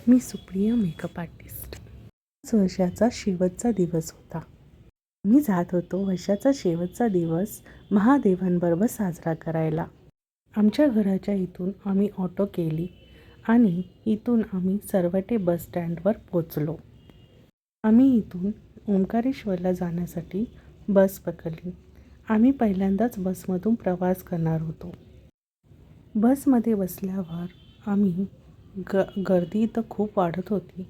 मी Supriya makeup artist. वर्षाचा शेवटचा दिवस होता. मी जात होतो वर्षाचा शेवटचा दिवस महादेवांबरोबर साजरा करायला. आमच्या घराच्या इथून आम्ही ऑटो केली आणि इथून आम्ही सरवटे बस स्टँडवर पोचलो. आम्ही इथून ओंकारेश्वरला जाण्यासाठी बस पकडली. आम्ही पहिल्यांदाच बसमधून प्रवास करणार होतो. बसमध्ये बसल्यावर आम्ही गर्दी तर खूप वाढत होती.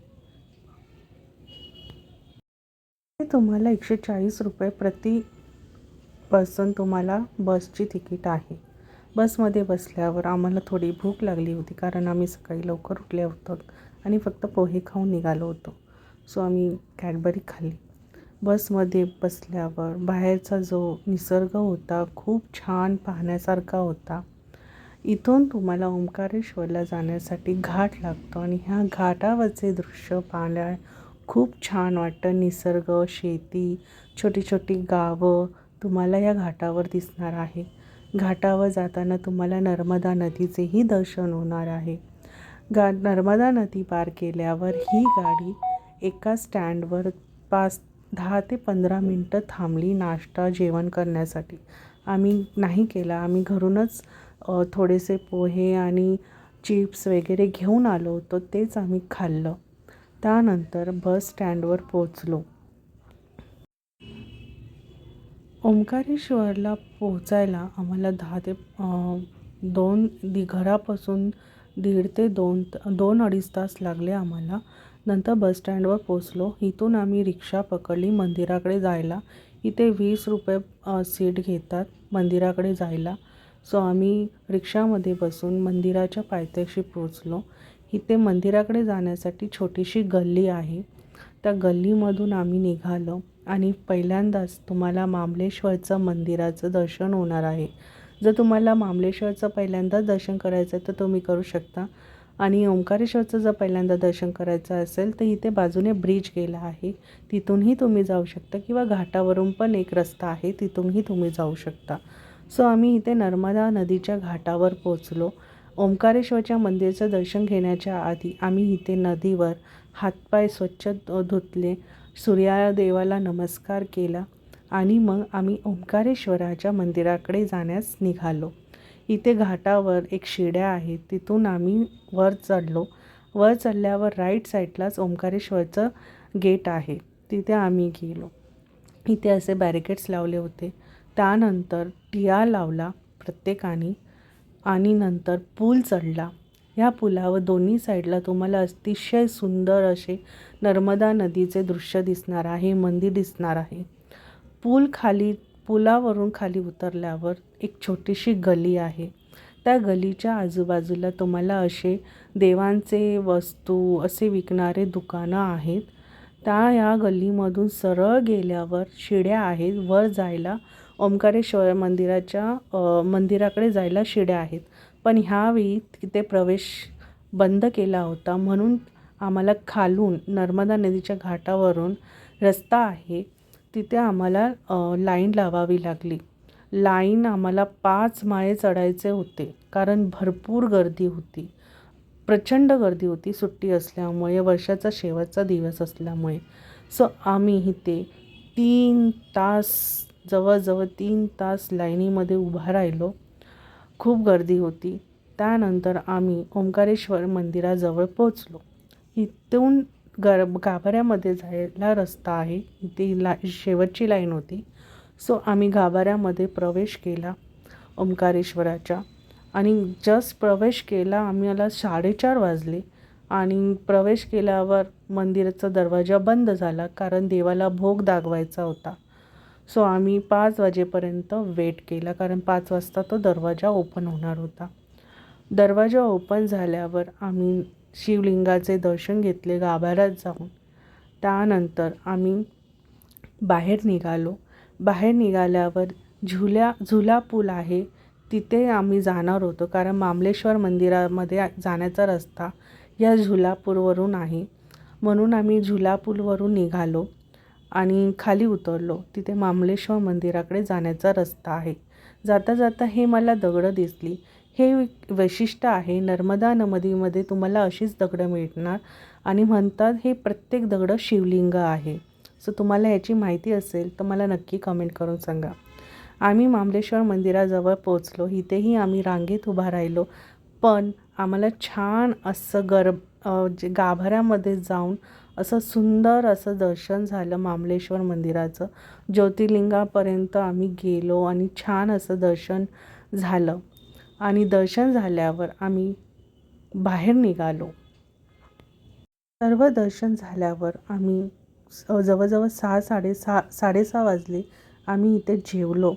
तुम्हाला 140 रुपये प्रति पर्सन तुम्हाला बसची तिकीट आहे. बसमध्ये बसल्यावर आम्हाला थोडी भूक लागली होती, कारण आम्ही सकाळी लवकर उठले होतो आणि फक्त पोहे खाऊन निघालो होतो. सो आम्ही कॅडबरी खाल्ली. बसमध्ये बसल्यावर बाहेरचा जो निसर्ग होता खूप छान पाहण्यासारखा होता. इथून तुम्हाला ओंकारेश्वरला जाण्यासाठी घाट लागतो आणि ह्या घाटावरचे दृश्य पाहायला खूप छान वाटतं. निसर्ग, शेती, छोटी छोटी गावं तुम्हाला या घाटावर दिसणार आहे. घाटावर जाताना तुम्हाला नर्मदा नदीचेही दर्शन होणार आहे. नर्मदा नदी पार केल्यावर ही गाडी एका स्टँडवर 10 ते 15 मिनटं थांबली नाश्ता जेवण करण्यासाठी. आम्ही नाही केला. आम्ही घरूनच थोडेसे पोहे आणि चिप्स वगैरे घेऊन आलो होतो, तेच आम्ही खाल्लं. त्यानंतर बस स्टँडवर पोचलो. ओंकारेश्वरला पोचायला आम्हाला 10 ते 2 घरापासून 1.5 ते 2-2.5 तास लागले आम्हाला. नंतर बस स्टँडवर पोचलो. इथून आम्ही रिक्षा पकडली मंदिराकडे जायला. इथे 20 रुपये सीट घेतात मंदिराकडे जायला. सो आम्ही रिक्षामध्ये बसून मंदिराच्या पायथ्याशी पोचलो. इथे मंदिराकडे जाण्यासाठी छोटीशी गल्ली आहे. त्या गल्लीमधून आम्ही निघालो आणि पहिल्यांदाच तुम्हाला मामलेश्वरचं मंदिराचं दर्शन होणार आहे. जर तुम्हाला मामलेश्वरचं पहिल्यांदाच दर्शन करायचं आहे तर तुम्ही करू शकता, आणि ओंकारेश्वरचं जर पहिल्यांदा दर्शन करायचं असेल तर इथे बाजूने ब्रिज गेला आहे, तिथूनही तुम्ही जाऊ शकता, किंवा घाटावरून पण एक रस्ता आहे, तिथूनही तुम्ही जाऊ शकता. सो आम्ही इथे नर्मदा नदीच्या घाटावर पोचलो. ओंकारेश्वरच्या मंदिराचं दर्शन घेण्याच्या आधी आम्ही इथे नदीवर हातपाय स्वच्छ धुतले, सूर्यदेवाला नमस्कार केला आणि मग आम्ही ओंकारेश्वराच्या मंदिराकडे जाण्यास निघालो. इथे घाटावर एक शिड्या आहेत, तिथून आम्ही वर चढलो. वर चढल्यावर राईट साईडलाच ओंकारेश्वरचं गेट आहे, तिथे आम्ही गेलो. इथे असे बॅरिकेड्स लावले होते. त्यानंतर टिया लावला प्रत्येकाने आणि नंतर पूल चढला. ह्या पुलावर दोन्ही साईडला तुम्हाला अतिशय सुंदर असे नर्मदा नदीचे दृश्य दिसणार आहे, मंदिर दिसणार आहे. पुलावरून खाली उतरल्यावर एक छोटीशी गली आहे. त्या गलीच्या आजूबाजूला तुम्हाला असे देवांचे वस्तू असे विकणारे दुकानं आहेत. या गल्लीमधून सरळ गेल्यावर शिड्या आहेत. वर जायला ओंकारेश्वर मंदिराकडे जायला शिड्या आहेत, पण ह्यावेळी तिथे प्रवेश बंद केला होता, म्हणून आम्हाला खालून नर्मदा नदीच्या घाटावरून रस्ता आहे, तिथे आम्हाला लाईन लावावी लागली. लाईन आम्हाला 5 माळे चढायचे होते, कारण भरपूर गर्दी होती, प्रचंड गर्दी होती. सुट्टी असल्यामुळे, वर्षाचा शेवटचा दिवस असल्यामुळे. सो आम्ही इथे 3 तास, जवळजवळ 3 तास लाईनीमध्ये उभा राहिलो. खूप गर्दी होती. त्यानंतर आम्ही ओंकारेश्वर मंदिराजवळ पोचलो. इथून गाभाऱ्यामध्ये जायला रस्ता आहे. इथे शेवटची लाईन होती. सो आम्ही गाभाऱ्यामध्ये प्रवेश केला ओंकारेश्वराच्या, आणि जस्ट प्रवेश केला, आम्हाला 4:30 वाजले आणि प्रवेश केल्यावर मंदिराचा दरवाजा बंद झाला, कारण देवाला भोग दाखवायचा होता. सो आम्ही 5 वाजेपर्यंत वेट केला, कारण 5 वाजता तो दरवाजा ओपन होणार होता. दरवाजा ओपन झाल्यावर आम्ही शिवलिंगाचे दर्शन घेतले गाभाऱ्यात जाऊन. त्यानंतर आम्ही बाहेर निघालो. बाहेर निघाल्यावर झुला पूल आहे, तिथे आम्ही जाणार होतो, कारण मामलेश्वर मंदिरामध्ये जाण्याचा रस्ता या झुलापूरवरून आहे, म्हणून आम्ही झुलापूलवरून निघालो आणि खाली उतरलो. तिथे मामलेश्वर मंदिराकडे जाण्याचा रस्ता आहे. जाता जाता हे मला दगडं दिसली. हे वैशिष्ट्य आहे. नर्मदा नदीमध्ये तुम्हाला अशीच दगडं मिळणार आणि म्हणतात हे प्रत्येक दगडं शिवलिंग आहे. सो तुम्हाला याची माहिती असेल तर मला नक्की कमेंट करून सांगा. आम्ही मामलेश्वर मंदिराजवळ पोचलो. इथेही आम्ही रांगेत उभा राहिलो, पण आम्हाला छान असं जे गाभाऱ्यामध्ये जाऊन असं सुंदर असं दर्शन झालं मामलेश्वर मंदिराचं. ज्योतिर्लिंगापर्यंत आम्ही गेलो आणि छान असं दर्शन झालं आणि दर्शन झाल्यावर आम्ही बाहेर निघालो. सर्व दर्शन झाल्यावर आम्ही जवळजवळ 6:30 वाजले. आम्ही इथे जेवलो.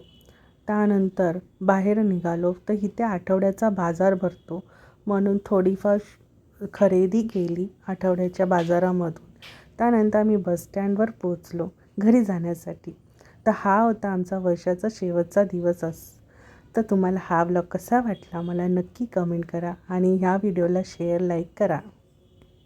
त्यानंतर बाहेर निघालो. तर इथे आठवड्याचा बाजार भरतो म्हणून थोडीफार खरेदी केली आठवड्याच्या बाजारामधून. त्यानंतर आम्ही बसस्टँडवर पोचलो घरी जाण्यासाठी. तर हा होता आमचा वर्षाचा शेवटचा दिवस. तर तुम्हाला हा व्लॉग कसा वाटला मला नक्की कमेंट करा आणि ह्या व्हिडिओला शेअर लाईक करा.